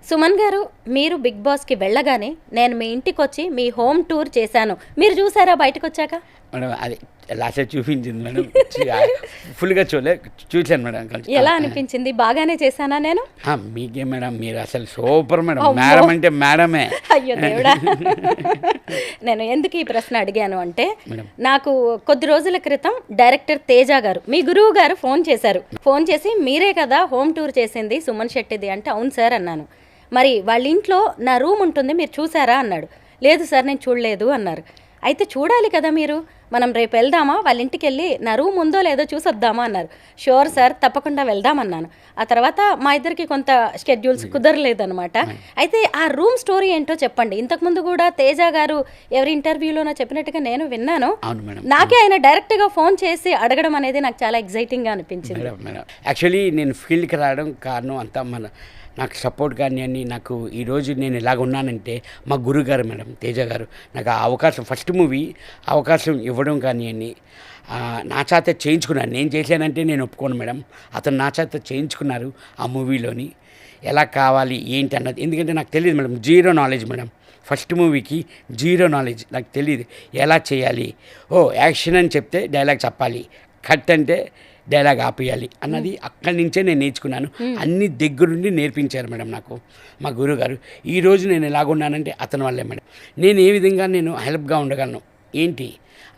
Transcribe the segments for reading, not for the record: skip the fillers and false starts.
సుమన్ గారు, మీరు బిగ్ బాస్కి వెళ్ళగానే నేను మీ ఇంటికి వచ్చి మీ హోమ్ టూర్ చేశాను. మీరు చూసారా బయటకు వచ్చాక? మేడం అది లాస్ట్ చూపించింది మేడం. ఫుల్గా చూశాను మేడం. ఎలా అనిపించింది? బాగానే చేశానా నేను? మీకే మేడం, మీరు అసలు సూపర్ మేడం. మేడం అంటే మేడమే. అయ్యో దేవుడా. నేను ఎందుకు ఈ ప్రశ్న అడిగాను అంటే, నాకు కొద్ది రోజుల క్రితం డైరెక్టర్ తేజ గారు, మీ గురువు గారు ఫోన్ చేశారు. ఫోన్ చేసి మీరే కదా హోమ్ టూర్ చేసింది సుమన్ శెట్టిది అంటే, అవును సార్ అన్నాను. మరి వాళ్ళ ఇంట్లో నా రూమ్ ఉంటుంది, మీరు చూసారా అన్నాడు. లేదు సార్ నేను చూడలేదు అన్నారు. అయితే చూడాలి కదా మీరు, మనం రేపు వెళ్దామా, వాళ్ళ ఇంటికి వెళ్ళి నా రూమ్ ఉందో లేదో చూసొద్దామా అన్నారు. షూర్ సార్ తప్పకుండా వెళ్దామన్నాను. ఆ తర్వాత మా ఇద్దరికి కొంత షెడ్యూల్స్ కుదరలేదనమాట. అయితే ఆ రూమ్ స్టోరీ ఏంటో చెప్పండి. ఇంతకుముందు కూడా తేజ గారు ఎవరి ఇంటర్వ్యూలోనో చెప్పినట్టుగా నేను విన్నాను. నాకే ఆయన డైరెక్ట్గా ఫోన్ చేసి అడగడం అనేది నాకు చాలా ఎగ్జైటింగ్గా అనిపించింది. యాక్చువల్లీ నేను ఫీల్డ్కి రావడం కారణం అంతా నాకు సపోర్ట్ కానీ అని, నాకు ఈరోజు నేను ఇలాగ ఉన్నానంటే మా గురుగారు మేడం తేజ గారు నాకు ఆ అవకాశం, ఫస్ట్ మూవీ అవకాశం ఇవ్వడం కానీ అని నా చేత చేయించుకున్నారు. నేను చేశానంటే నేను ఒప్పుకోను మేడం. అతను నా చేత చేయించుకున్నారు ఆ మూవీలోని. ఎలా కావాలి ఏంటి అన్నది, ఎందుకంటే నాకు తెలియదు madam, zero knowledge madam. First మూవీకి జీరో నాలెడ్జ్, నాకు తెలియదు ఎలా చేయాలి. యాక్షన్ అని చెప్తే డైలాగ్ చెప్పాలి, కట్ అంటే డైలాగ్ ఆపేయాలి అన్నది అక్కడి నుంచే నేను నేర్చుకున్నాను. అన్ని దగ్గరుండి నేర్పించారు మేడం నాకు మా గురువుగారు. ఈరోజు నేను ఎలాగున్నానంటే అతని వల్లే మేడం. నేను ఏ విధంగా నేను హెల్ప్గా ఉండగలను ఏంటి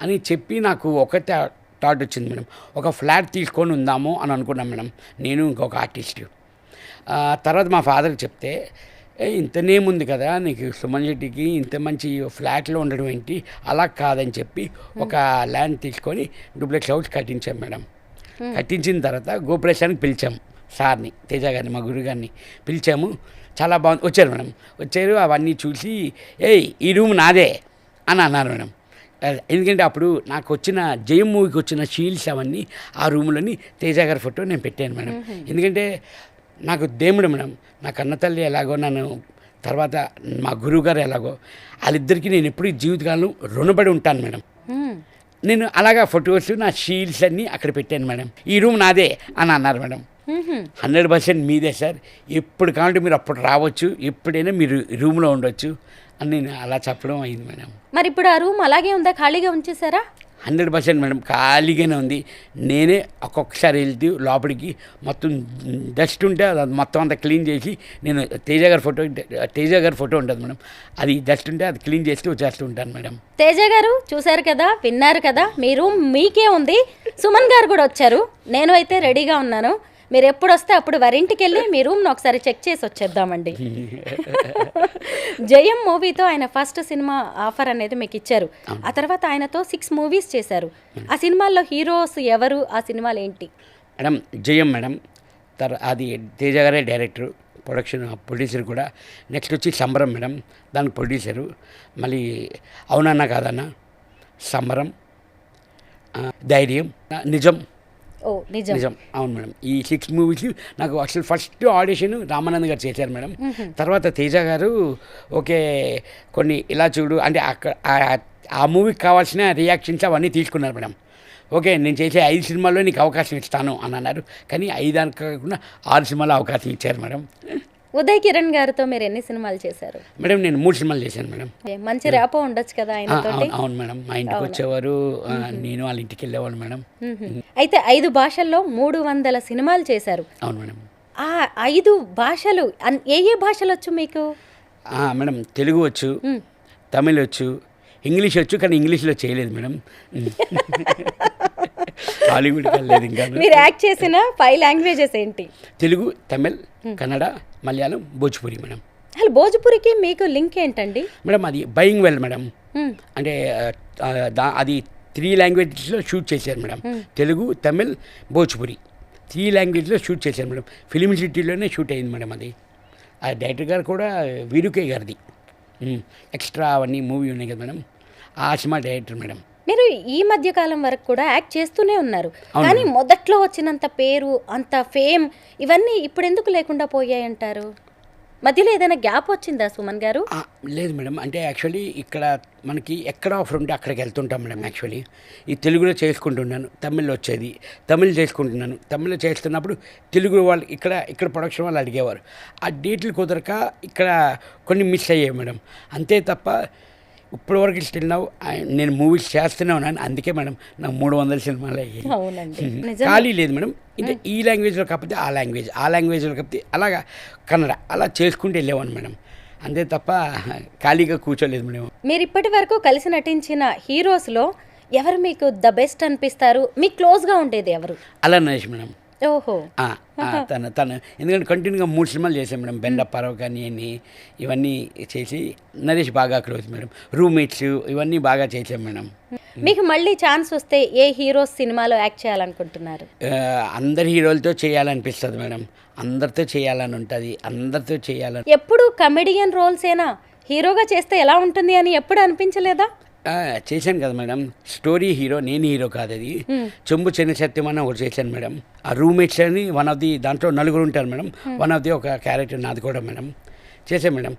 అని చెప్పి నాకు ఒకటే థాట్ వచ్చింది మేడం. ఒక ఫ్లాట్ తీసుకొని ఉందాము అని అనుకున్నాను మేడం, నేను ఇంకొక ఆర్టిస్ట్. తర్వాత మా ఫాదర్కి చెప్తే, ఇంతనేముంది కదా నీకు సుమన్ శెట్టికి ఇంత మంచి ఫ్లాట్లో ఉండడం ఏంటి, అలా కాదని చెప్పి ఒక ల్యాండ్ తీసుకొని డూప్లెక్స్ హౌస్ కట్టించాం మేడం. కట్టించిన తర్వాత గోప్రవేశానికి పిలిచాము సార్ని, తేజ గారిని, మా గురుగారిని పిలిచాము. చాలా బాగుంది, వచ్చారు మేడం. వచ్చారు, అవన్నీ చూసి ఈ రూమ్ నాదే అని అన్నారు మేడం. ఎందుకంటే అప్పుడు నాకు వచ్చిన జయం మూవీకి వచ్చిన షీల్డ్స్ అవన్నీ ఆ రూమ్లోని తేజ గారి ఫోటో నేను పెట్టాను మేడం. ఎందుకంటే నాకు దేవుడు మేడం, నా కన్నతల్లి ఎలాగో, నన్ను తర్వాత మా గురువుగారు ఎలాగో, వాళ్ళిద్దరికీ నేను ఎప్పుడు జీవితకాలం రుణపడి ఉంటాను మేడం. నేను అలాగా ఫొటోస్, నా షీల్డ్స్ అన్నీ అక్కడ పెట్టాను మేడం. ఈ రూమ్ నాదే అని అన్నారు మేడం. 100% మీదే సార్, ఎప్పుడు కావాలంటే మీరు అప్పుడు రావచ్చు, ఎప్పుడైనా మీరు రూమ్లో ఉండొచ్చు అని నేను అలా చెప్పడం అయింది మేడం. మరి ఇప్పుడు ఆ రూమ్ అలాగే ఉందా, ఖాళీగా ఉంచేసారా? 100% మేడం, ఖాళీగానే ఉంది. నేనే ఒక్కొక్కసారి వెళ్తూ లోపలికి మొత్తం డస్ట్ ఉంటే అది మొత్తం అంతా క్లీన్ చేసి, నేను తేజ గారి ఫోటో ఉంటుంది మేడం, అది డస్ట్ ఉంటే అది క్లీన్ చేస్తూ వచ్చేస్తూ ఉంటాను మేడం. తేజ గారు చూశారు కదా, విన్నారు కదా, మీ రూమ్ మీకే ఉంది. సుమన్ గారు కూడా వచ్చారు, నేను అయితే రెడీగా ఉన్నాను. మీరు ఎప్పుడు వస్తే అప్పుడు వారింటికి వెళ్ళి మీ రూమ్ను ఒకసారి చెక్ చేసి వచ్చేద్దామండి. జయం మూవీతో ఆయన ఫస్ట్ సినిమా ఆఫర్ అనేది మీకు ఇచ్చారు. ఆ తర్వాత ఆయనతో 6 మూవీస్ చేశారు. ఆ సినిమాల్లో హీరోస్ ఎవరు, ఆ సినిమాలు ఏంటి? మేడం జయం మేడం, అది తేజ గారే డైరెక్టరు, ప్రొడ్యూసర్ కూడా. నెక్స్ట్ వచ్చి సంబరం మేడం, దానికి ప్రొడ్యూసరు. మళ్ళీ అవునన్నా కాదన్నా, సంబరం, ధైర్యం, నిజం. నిజం, అవును మేడం. ఈ 6 మూవీస్ నాకు అసలు ఫస్ట్ ఆడిషన్ రామానంద్ గారు చేశారు మేడం. తర్వాత తేజ గారు ఓకే కొన్ని ఇలా చూడు అంటే అక్కడ ఆ మూవీకి కావాల్సిన రియాక్షన్స్ అవన్నీ తీసుకున్నారు మేడం. ఓకే నేను చేసే 5 సినిమాల్లో నీకు అవకాశం ఇస్తాను అని అన్నారు. కానీ 5 కాకుండా 6 సినిమాల్లో అవకాశం ఇచ్చారు మేడం. ఉదయ్ కిరణ్ గారితో మీరు ఎన్ని సినిమాలు చేశారు? మేడం నేను 3 సినిమాలు చేశాను మేడం. మంచి ర్యాపో ఉండొచ్చు కదా ఆయనతోటి? అవును మేడం, మా ఇంటికి వచ్చేవారు, నేను వాళ్ళ ఇంటికి వెళ్ళేవాళ్ళు మేడం. అయితే 5 భాషల్లో 300 సినిమాలు చేశారు. అవును మేడం. ఆ 5 భాషలు ఏ భాషలు వచ్చు మీకు? మేడం తెలుగు వచ్చు, తమిళ్ వచ్చు, ఇంగ్లీష్ వచ్చు, కానీ ఇంగ్లీష్లో చేయలేదు మేడం. హాలీవుడ్కి వెళ్ళలేదు. ఇంకా మీరు యాక్ట్ చేసిన 5 లాంగ్వేజెస్ ఏంటి? తెలుగు, తమిళ్, కన్నడ, మలయాళం, భోజ్పురి మేడం. అసలు భోజ్పురికి మీకు లింక్ ఏంటండి? మేడం అది బయింగ్ వెల్ మేడం, అంటే అది 3 లాంగ్వేజెస్లో షూట్ చేశారు మేడం. తెలుగు, తమిళ్, భోజ్పురి 3 లాంగ్వేజ్లో షూట్ చేశారు మేడం. ఫిలిం సిటీలోనే షూట్ అయింది మేడం. అది ఆ డైరెక్టర్ గారు కూడా వీరుకే గారిది. ఎక్స్ట్రా అవన్నీ మూవీ ఉన్నాయి కదా మేడం, ఆ సినిమా డైరెక్టర్ మేడం. మీరు ఈ మధ్య కాలం వరకు కూడా యాక్ట్ చేస్తూనే ఉన్నారు, కానీ మొదట్లో వచ్చినంత పేరు, అంత ఫేమ్ ఇవన్నీ ఇప్పుడు ఎందుకు లేకుండా పోయాయంటారు? మధ్యలో ఏదైనా గ్యాప్ వచ్చిందా సుమన్ గారు? లేదు మేడం, అంటే యాక్చువల్లీ ఇక్కడ మనకి ఎక్కడ ఆఫర్ ఉంటే అక్కడికి వెళ్తుంటాం మేడం. యాక్చువల్లీ ఈ తెలుగులో చేసుకుంటున్నాను, తమిళ్లో వచ్చేది, తమిళ్ చేసుకుంటున్నాను. తమిళ్లో చేస్తున్నప్పుడు తెలుగు వాళ్ళు ఇక్కడ ప్రొడక్షన్ వాళ్ళు అడిగేవారు. ఆ డేట్లు కుదరక ఇక్కడ కొన్ని మిస్ అయ్యాయి మేడం. అంతే తప్ప ఇప్పటివరకు స్టిల్ నౌ నేను మూవీస్ చేస్తూనే ఉన్నాను. అందుకే మేడం నాకు 300 సినిమాలు అయ్యాయి. అవునండి, ఖాళీ లేదు మేడం. అంటే ఈ లాంగ్వేజ్లో కాకపోతే ఆ లాంగ్వేజ్లో కాకపోతే అలాగా కన్నడ అలా చేసుకుంటూ వెళ్ళేవాను మేడం. అంతే తప్ప ఖాళీగా కూర్చోలేదు మేడం. మీరు ఇప్పటి వరకు కలిసి నటించిన హీరోస్లో ఎవరు మీకు ద బెస్ట్ అనిపిస్తారు? మీకు క్లోజ్గా ఉండేది ఎవరు? అలా నరేష్ మేడం. ఓహో, తను ఎందుకంటే కంటిన్యూగా 3 సినిమాలు చేశాను మేడం. బెండప్పారావు కానీ అని ఇవన్నీ చేసి నరేష్ బాగా క్లోజ్ మేడం. రూమ్మేట్స్ ఇవన్నీ బాగా చేశాం మేడం. మీకు మళ్ళీ ఛాన్స్ వస్తే ఏ హీరోస్ సినిమాలో యాక్ట్ చేయాలనుకుంటున్నారు? అందరి హీరోలతో చేయాలనిపిస్తుంది మేడం. అందరితో చేయాలని ఉంటుంది, అందరితో చేయాలని. ఎప్పుడు కమెడియన్ రోల్సేనా? హీరోగా చేస్తే ఎలా ఉంటుంది అని ఎప్పుడు అనిపించలేదా? చేశాను కదా మేడం. స్టోరీ హీరో, నేను హీరో కాదు. అది చెంబు చెన్న సత్యం అని ఒకటి చేశాను మేడం. ఆ రూమ్మేట్స్ అని వన్ ఆఫ్ ది దాంట్లో 4 ఉంటారు మేడం. వన్ ఆఫ్ ది ఒక క్యారెక్టర్ నాది కూడా మేడం. చేశాను మేడం.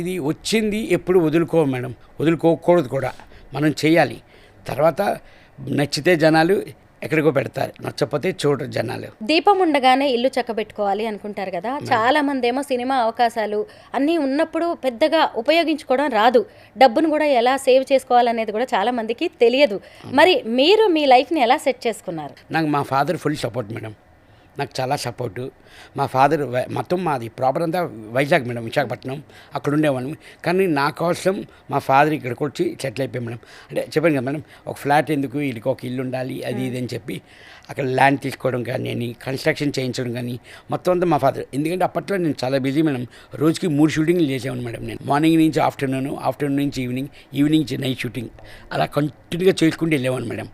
ఇది వచ్చింది ఎప్పుడు వదులుకోకూడదు కూడా, మనం చేయాలి. తర్వాత నచ్చితే జనాలు ఎక్కడికో పెడతారు, నచ్చకపోతే చూడరు జనాలు. దీపం ఉండగానే ఇల్లు చక్కబెట్టుకోవాలి అనుకుంటారు కదా, చాలా మంది ఏమో సినిమా అవకాశాలు అన్నీ ఉన్నప్పుడు పెద్దగా ఉపయోగించుకోవడం రాదు. డబ్బును కూడా ఎలా సేవ్ చేసుకోవాలనేది కూడా చాలా మందికి తెలియదు. మరి మీరు మీ లైఫ్ని ఎలా సెట్ చేసుకున్నారు? నాకు మా ఫాదర్ ఫుల్ సపోర్ట్ మేడం. నాకు చాలా సపోర్టు. మా ఫాదర్ మొత్తం మాది ప్రాపర్ అంతా వైజాగ్ మేడం, విశాఖపట్నం, అక్కడ ఉండేవాళ్ళం. కానీ నా కోసం మా ఫాదర్ ఇక్కడికి వచ్చి సెటిల్ అయిపోయాం మేడం. అంటే చెప్పాను కదా మేడం, ఒక ఫ్లాట్ ఎందుకు, వీళ్ళకి ఒక ఇల్లు ఉండాలి అది ఇది అని చెప్పి అక్కడ ల్యాండ్ తీసుకోవడం కానీ కన్స్ట్రక్షన్ చేయించడం కానీ మొత్తం అంతా మా ఫాదర్. ఎందుకంటే అప్పట్లో నేను చాలా బిజీ మేడం. రోజుకి 3 షూటింగ్లు చేసేవాను మేడం. నేను మార్నింగ్ నుంచి ఆఫ్టర్నూన్ నుంచి ఈవినింగ్ నుంచి నైట్ షూటింగ్ అలా కంటిన్యూగా చేసుకుంటూ వెళ్ళేవాను మేడం.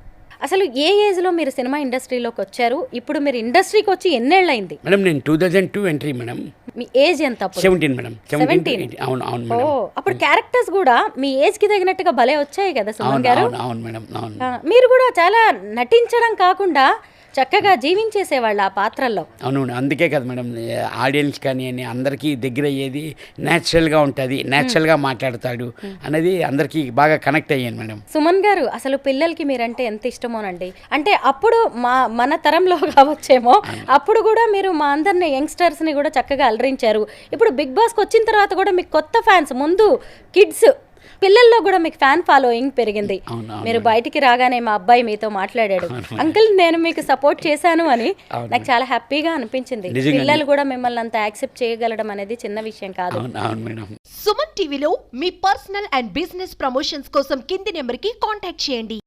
అసలు ఏ ఏజ్లో మీరు సినిమా ఇండస్ట్రీలోకి వచ్చారు? ఇప్పుడు మీరు ఇండస్ట్రీకి వచ్చి ఎన్నేళ్ళైంది? మేడం నేను 2002 ఎంట్రీ మేడం. మీ ఏజ్ ఎంత? 17 మేడం. 17. అవును మేడం. అప్పుడు క్యారెక్టర్స్ కూడా మీ ఏజ్ కి తగినట్టుగా భలే వచ్చాయి కదా సుమన్ గారు? అవును మేడం. అవును. మీరు కూడా చాలా నటించడం కాకుండా చక్కగా జీవించేసేవాళ్ళు ఆ పాత్రల్లో. అవును, అందుకే కదా మేడం ఆడియన్స్ కానీ అందరికీ దగ్గర అయ్యేది. న్యాచురల్గా ఉంటుంది, న్యాచురల్గా మాట్లాడతాడు అనేది అందరికీ బాగా కనెక్ట్ అయ్యాను మేడం. సుమన్ గారు, అసలు పిల్లలకి మీరంటే ఎంత ఇష్టమోనండి. అంటే అప్పుడు మన తరంలో కావచ్చేమో, అప్పుడు కూడా మీరు మా అందరిని యంగ్స్టర్స్ని కూడా చక్కగా అలరించారు. ఇప్పుడు బిగ్ బాస్కి వచ్చిన తర్వాత కూడా మీకు కొత్త ఫ్యాన్స్, ముందు కిడ్స్, పిల్లల్లో కూడా మీకు ఫ్యాన్ ఫాలోయింగ్ పెరిగింది. మీరు బయటికి రాగానే మా అబ్బాయి మీతో మాట్లాడాడు, అంకుల్ నేను మీకు సపోర్ట్ చేశాను అని. నాకు చాలా హ్యాపీగా అనిపించింది. పిల్లలు కూడా మిమ్మల్ని అంత యాక్సెప్ట్ చేయగలడం అనేది చిన్న విషయం కాదు. సుమన్ టీవీలో మీ పర్సనల్ అండ్ బిజినెస్ ప్రమోషన్స్ కోసం కింది నెంబర్కి కాంటాక్ట్ చేయండి.